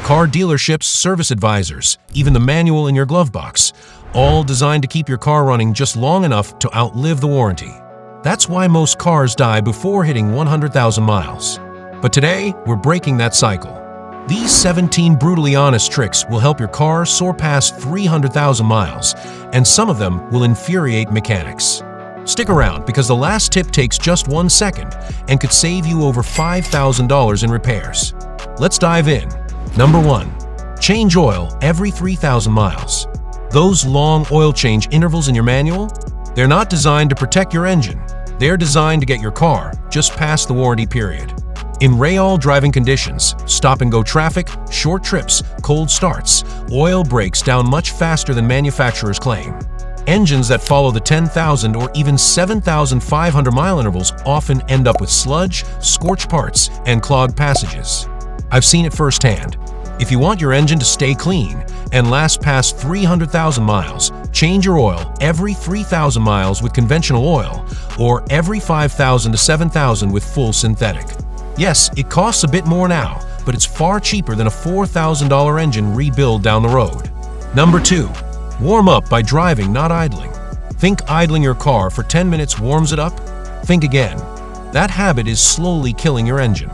car dealerships, service advisors, even the manual in your glove box, all designed to keep your car running just long enough to outlive the warranty. That's why most cars die before hitting 100,000 miles. But today, we're breaking that cycle. These 17 brutally honest tricks will help your car soar past 300,000 miles, and some of them will infuriate mechanics. Stick around because the last tip takes just 1 second and could save you over $5,000 in repairs. Let's dive in. Number 1. Change oil every 3,000 miles. Those long oil change intervals in your manual? They're not designed to protect your engine. They're designed to get your car just past the warranty period. In real driving conditions, stop-and-go traffic, short trips, cold starts, oil breaks down much faster than manufacturers claim. Engines that follow the 10,000 or even 7,500-mile intervals often end up with sludge, scorched parts, and clogged passages. I've seen it firsthand. If you want your engine to stay clean and last past 300,000 miles, change your oil every 3,000 miles with conventional oil or every 5,000 to 7,000 with full synthetic. Yes, it costs a bit more now, but it's far cheaper than a $4,000 engine rebuild down the road. Number 2. Warm up by driving, not idling. Think idling your car for 10 minutes warms it up? Think again. That habit is slowly killing your engine.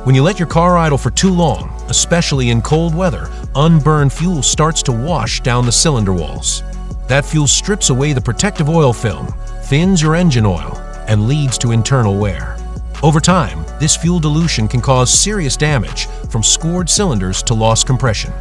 When you let your car idle for too long, especially in cold weather, unburned fuel starts to wash down the cylinder walls. That fuel strips away the protective oil film, thins your engine oil, and leads to internal wear. Over time, this fuel dilution can cause serious damage, from scored cylinders to lost compression.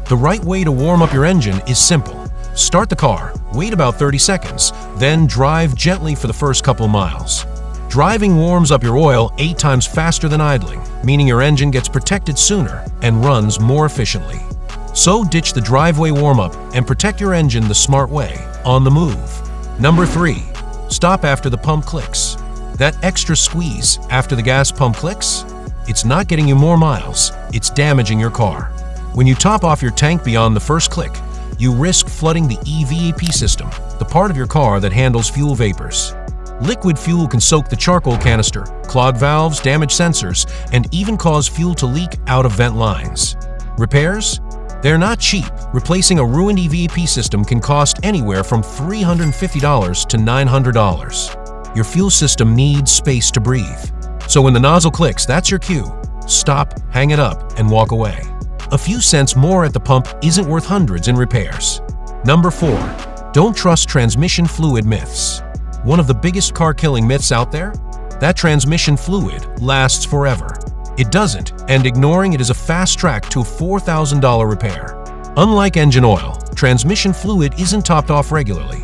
The right way to warm up your engine is simple. Start the car, wait about 30 seconds, then drive gently for the first couple miles. Driving warms up your oil 8 times faster than idling, meaning your engine gets protected sooner and runs more efficiently. So ditch the driveway warm-up and protect your engine the smart way, on the move. Number 3. Stop after the pump clicks. That extra squeeze after the gas pump clicks? It's not getting you more miles, it's damaging your car. When you top off your tank beyond the first click, you risk flooding the EVAP system, the part of your car that handles fuel vapors. Liquid fuel can soak the charcoal canister, clog valves, damage sensors, and even cause fuel to leak out of vent lines. Repairs? They're not cheap. Replacing a ruined EVAP system can cost anywhere from $350 to $900. Your fuel system needs space to breathe. So when the nozzle clicks, that's your cue. Stop, hang it up, and walk away. A few cents more at the pump isn't worth hundreds in repairs. Number 4. Don't trust transmission fluid myths. One of the biggest car-killing myths out there? That transmission fluid lasts forever. It doesn't, and ignoring it is a fast track to a $4,000 repair. Unlike engine oil, transmission fluid isn't topped off regularly.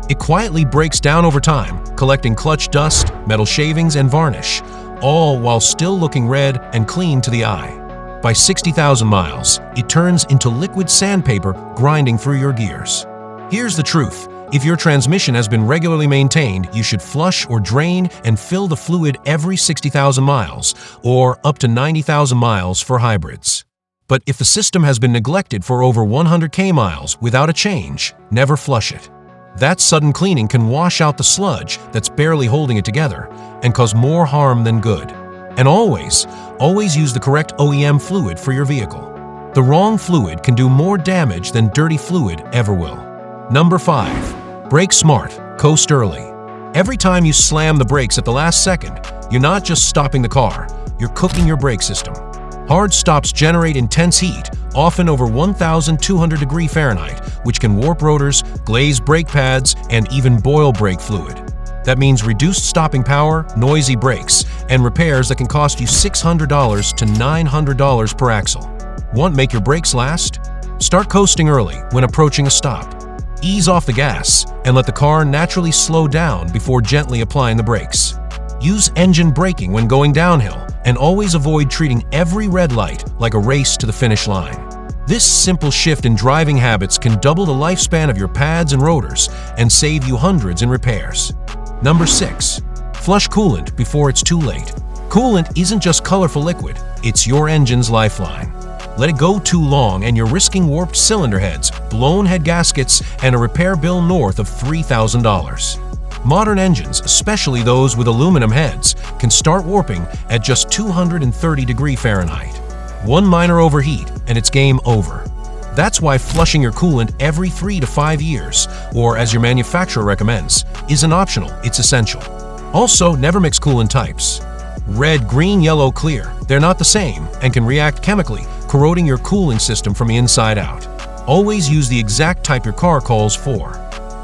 It quietly breaks down over time, collecting clutch dust, metal shavings, and varnish, all while still looking red and clean to the eye. By 60,000 miles, it turns into liquid sandpaper grinding through your gears. Here's the truth. If your transmission has been regularly maintained, you should flush or drain and fill the fluid every 60,000 miles, or up to 90,000 miles for hybrids. But if the system has been neglected for over 100,000 miles without a change, never flush it. That sudden cleaning can wash out the sludge that's barely holding it together and cause more harm than good. And always use the correct OEM fluid for your vehicle. The wrong fluid can do more damage than dirty fluid ever will. Number 5. Brake smart, coast early. Every time you slam the brakes at the last second, you're not just stopping the car, you're cooking your brake system. Hard stops generate intense heat, often over 1,200 degrees Fahrenheit, which can warp rotors, glaze brake pads, and even boil brake fluid. That means reduced stopping power, noisy brakes, and repairs that can cost you $600 to $900 per axle. Want to make your brakes last? Start coasting early when approaching a stop. Ease off the gas and let the car naturally slow down before gently applying the brakes. Use engine braking when going downhill, and always avoid treating every red light like a race to the finish line. This simple shift in driving habits can double the lifespan of your pads and rotors and save you hundreds in repairs. Number 6. Flush coolant before it's too late. Coolant isn't just colorful liquid, it's your engine's lifeline. Let it go too long and you're risking warped cylinder heads, blown head gaskets, and a repair bill north of $3,000. Modern engines, especially those with aluminum heads, can start warping at just 230 degrees Fahrenheit. One minor overheat and it's game over. That's why flushing your coolant every 3 to 5 years, or as your manufacturer recommends, isn't optional, it's essential. Also, never mix coolant types. Red, green, yellow, clear. They're not the same and can react chemically, corroding your cooling system from the inside out. Always use the exact type your car calls for.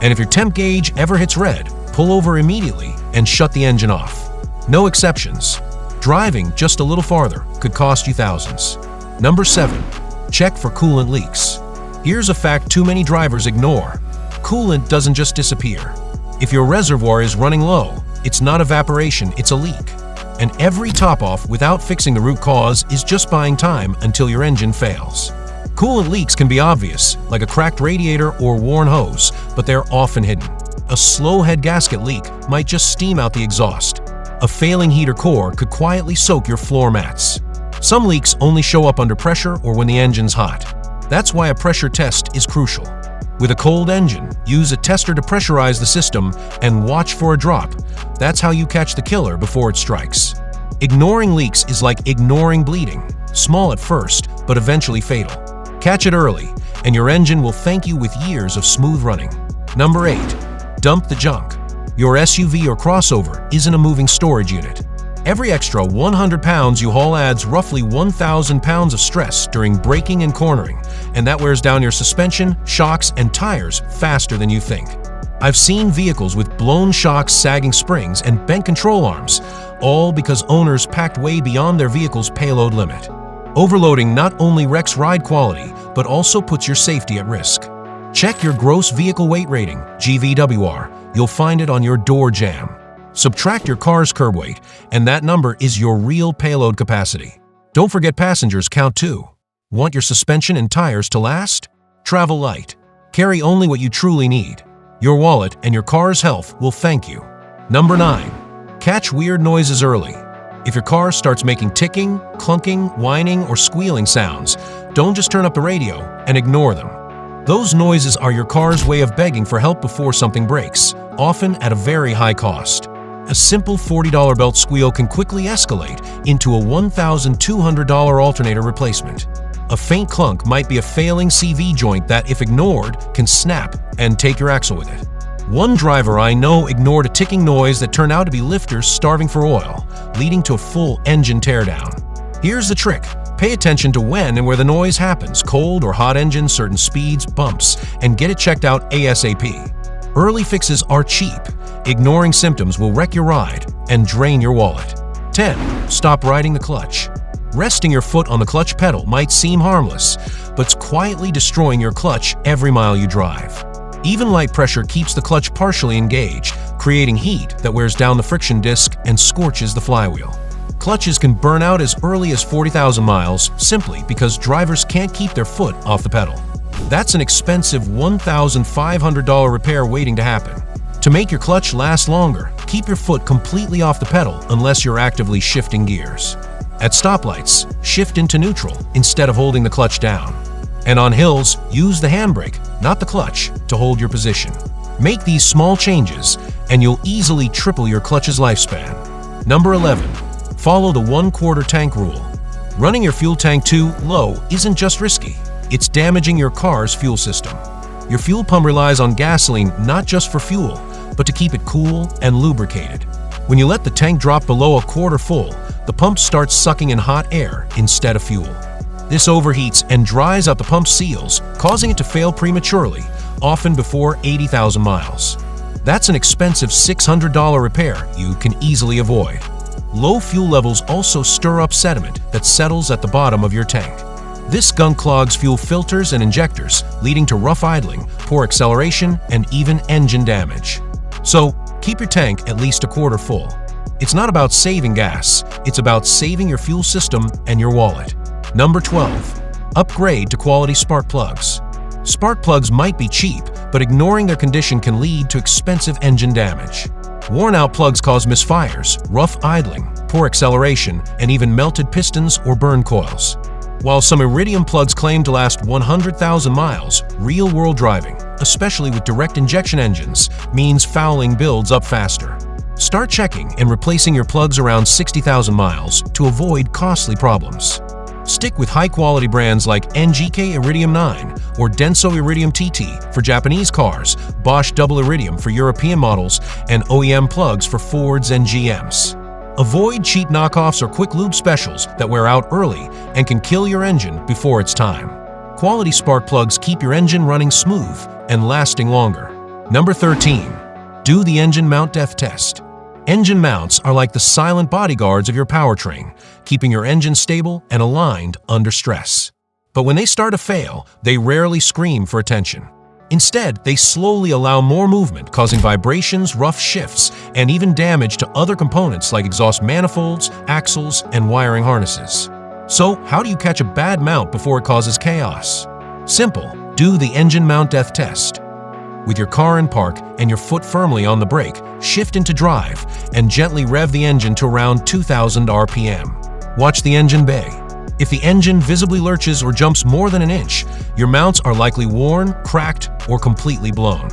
And if your temp gauge ever hits red, pull over immediately and shut the engine off. No exceptions. Driving just a little farther could cost you thousands. Number 7. Check for coolant leaks. Here's a fact too many drivers ignore. Coolant doesn't just disappear. If your reservoir is running low, it's not evaporation, it's a leak. And every top-off without fixing the root cause is just buying time until your engine fails. Coolant leaks can be obvious, like a cracked radiator or worn hose, but they're often hidden. A slow head gasket leak might just steam out the exhaust. A failing heater core could quietly soak your floor mats. Some leaks only show up under pressure or when the engine's hot. That's why a pressure test is crucial. With a cold engine, use a tester to pressurize the system and watch for a drop. That's how you catch the killer before it strikes. Ignoring leaks is like ignoring bleeding. Small at first, but eventually fatal. Catch it early, and your engine will thank you with years of smooth running. Number 8. Dump the junk. Your SUV or crossover isn't a moving storage unit. Every extra 100 pounds you haul adds roughly 1,000 pounds of stress during braking and cornering, and that wears down your suspension, shocks, and tires faster than you think. I've seen vehicles with blown shocks, sagging springs, and bent control arms, all because owners packed way beyond their vehicle's payload limit. Overloading not only wrecks ride quality, but also puts your safety at risk. Check your gross vehicle weight rating, GVWR. You'll find it on your door jamb. Subtract your car's curb weight, and that number is your real payload capacity. Don't forget passengers count too. Want your suspension and tires to last? Travel light. Carry only what you truly need. Your wallet and your car's health will thank you. Number 9. Catch weird noises early. If your car starts making ticking, clunking, whining, or squealing sounds, don't just turn up the radio and ignore them. Those noises are your car's way of begging for help before something breaks, often at a very high cost. A simple $40 belt squeal can quickly escalate into a $1,200 alternator replacement. A faint clunk might be a failing CV joint that, if ignored, can snap and take your axle with it. One driver I know ignored a ticking noise that turned out to be lifters starving for oil, leading to a full engine teardown. Here's the trick. Pay attention to when and where the noise happens, cold or hot engine, certain speeds, bumps, and get it checked out ASAP. Early fixes are cheap. Ignoring symptoms will wreck your ride and drain your wallet. 10. Stop riding the clutch. Resting your foot on the clutch pedal might seem harmless, but it's quietly destroying your clutch every mile you drive. Even light pressure keeps the clutch partially engaged, creating heat that wears down the friction disc and scorches the flywheel. Clutches can burn out as early as 40,000 miles simply because drivers can't keep their foot off the pedal. That's an expensive $1,500 repair waiting to happen. To make your clutch last longer, keep your foot completely off the pedal unless you're actively shifting gears. At stoplights, shift into neutral instead of holding the clutch down. And on hills, use the handbrake, not the clutch, to hold your position. Make these small changes, and you'll easily triple your clutch's lifespan. Number 11. Follow the 1/4 tank rule. Running your fuel tank too low isn't just risky, it's damaging your car's fuel system. Your fuel pump relies on gasoline not just for fuel, but to keep it cool and lubricated. When you let the tank drop below a quarter full, the pump starts sucking in hot air instead of fuel. This overheats and dries out the pump seals, causing it to fail prematurely, often before 80,000 miles. That's an expensive $600 repair you can easily avoid. Low fuel levels also stir up sediment that settles at the bottom of your tank. This gunk clogs fuel filters and injectors, leading to rough idling, poor acceleration, and even engine damage. So, keep your tank at least a quarter full. It's not about saving gas, it's about saving your fuel system and your wallet. Number 12. Upgrade to quality spark plugs. Spark plugs might be cheap, but ignoring their condition can lead to expensive engine damage. Worn-out plugs cause misfires, rough idling, poor acceleration, and even melted pistons or burn coils. While some iridium plugs claim to last 100,000 miles, real-world driving, especially with direct injection engines, means fouling builds up faster. Start checking and replacing your plugs around 60,000 miles to avoid costly problems. Stick with high-quality brands like NGK Iridium 9 or Denso Iridium TT for Japanese cars, Bosch Double Iridium for European models, and OEM plugs for Fords and GMs. Avoid cheap knockoffs or quick lube specials that wear out early and can kill your engine before it's time. Quality spark plugs keep your engine running smooth and lasting longer. Number 13. Do the engine mount death test. Engine mounts are like the silent bodyguards of your powertrain, keeping your engine stable and aligned under stress. But when they start to fail, they rarely scream for attention. Instead, they slowly allow more movement, causing vibrations, rough shifts, and even damage to other components like exhaust manifolds, axles, and wiring harnesses. So, how do you catch a bad mount before it causes chaos? Simple. Do the engine mount death test. With your car in park and your foot firmly on the brake, shift into drive and gently rev the engine to around 2,000 RPM. Watch the engine bay. If the engine visibly lurches or jumps more than an inch, your mounts are likely worn, cracked, or completely blown.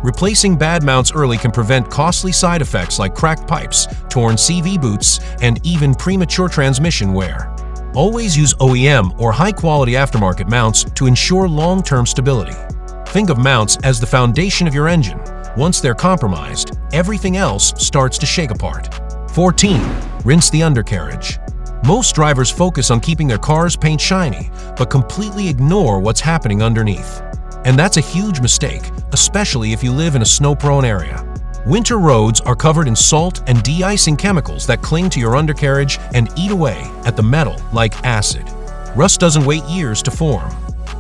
Replacing bad mounts early can prevent costly side effects like cracked pipes, torn CV boots, and even premature transmission wear. Always use OEM or high-quality aftermarket mounts to ensure long-term stability. Think of mounts as the foundation of your engine. Once they're compromised, everything else starts to shake apart. 14. Rinse the undercarriage. Most drivers focus on keeping their car's paint shiny, but completely ignore what's happening underneath. And that's a huge mistake, especially if you live in a snow-prone area. Winter roads are covered in salt and de-icing chemicals that cling to your undercarriage and eat away at the metal like acid. Rust doesn't wait years to form.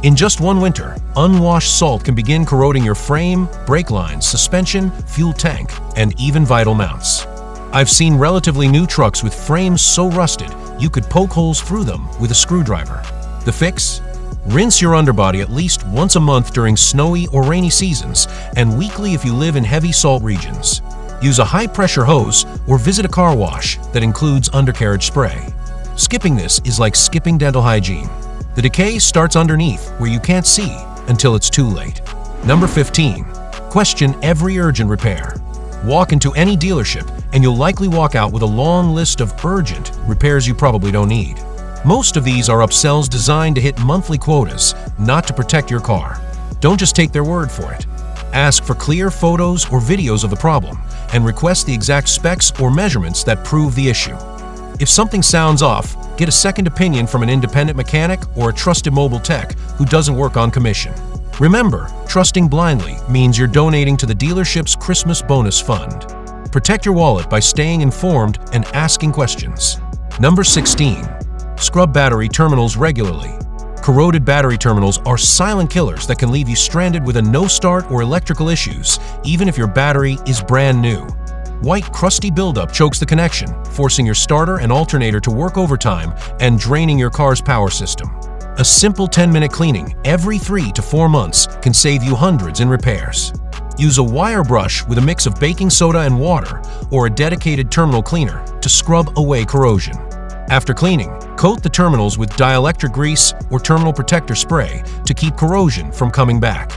In just one winter, unwashed salt can begin corroding your frame, brake lines, suspension, fuel tank, and even vital mounts. I've seen relatively new trucks with frames so rusted you could poke holes through them with a screwdriver. The fix? Rinse your underbody at least once a month during snowy or rainy seasons, and weekly if you live in heavy salt regions. Use a high-pressure hose or visit a car wash that includes undercarriage spray. Skipping this is like skipping dental hygiene. The decay starts underneath where you can't see until it's too late. Number 15. Question every urgent repair. Walk into any dealership and you'll likely walk out with a long list of urgent repairs you probably don't need. Most of these are upsells designed to hit monthly quotas, not to protect your car. Don't just take their word for it. Ask for clear photos or videos of the problem and request the exact specs or measurements that prove the issue. If something sounds off, get a second opinion from an independent mechanic or a trusted mobile tech who doesn't work on commission. Remember, trusting blindly means you're donating to the dealership's Christmas bonus fund. Protect your wallet by staying informed and asking questions. Number 16. Scrub battery terminals regularly. Corroded battery terminals are silent killers that can leave you stranded with a no-start or electrical issues, even if your battery is brand new. White, crusty buildup chokes the connection, forcing your starter and alternator to work overtime and draining your car's power system. A simple 10-minute cleaning every 3 to 4 months can save you hundreds in repairs. Use a wire brush with a mix of baking soda and water or a dedicated terminal cleaner to scrub away corrosion. After cleaning, coat the terminals with dielectric grease or terminal protector spray to keep corrosion from coming back.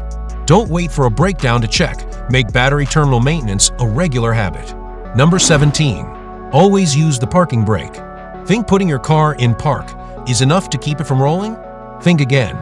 Don't wait for a breakdown to check. Make battery terminal maintenance a regular habit. Number 17. Always use the parking brake. Think putting your car in park is enough to keep it from rolling? Think again.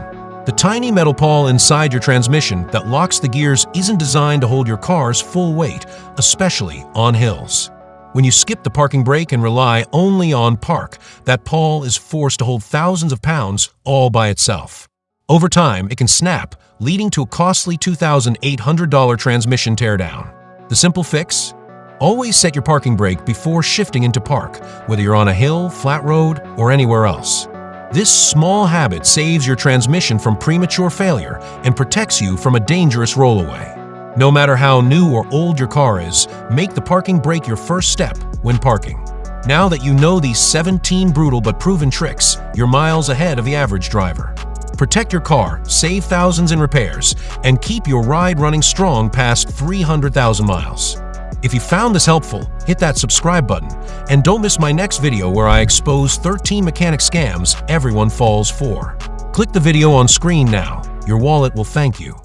The tiny metal pawl inside your transmission that locks the gears isn't designed to hold your car's full weight, especially on hills. When you skip the parking brake and rely only on park, that pawl is forced to hold thousands of pounds all by itself. Over time, it can snap, leading to a costly $2,800 transmission teardown. The simple fix? Always set your parking brake before shifting into park, whether you're on a hill, flat road, or anywhere else. This small habit saves your transmission from premature failure and protects you from a dangerous rollaway. No matter how new or old your car is, make the parking brake your first step when parking. Now that you know these 17 brutal but proven tricks, you're miles ahead of the average driver. Protect your car, save thousands in repairs, and keep your ride running strong past 300,000 miles. If you found this helpful, hit that subscribe button, and don't miss my next video where I expose 13 mechanic scams everyone falls for. Click the video on screen now. Your wallet will thank you.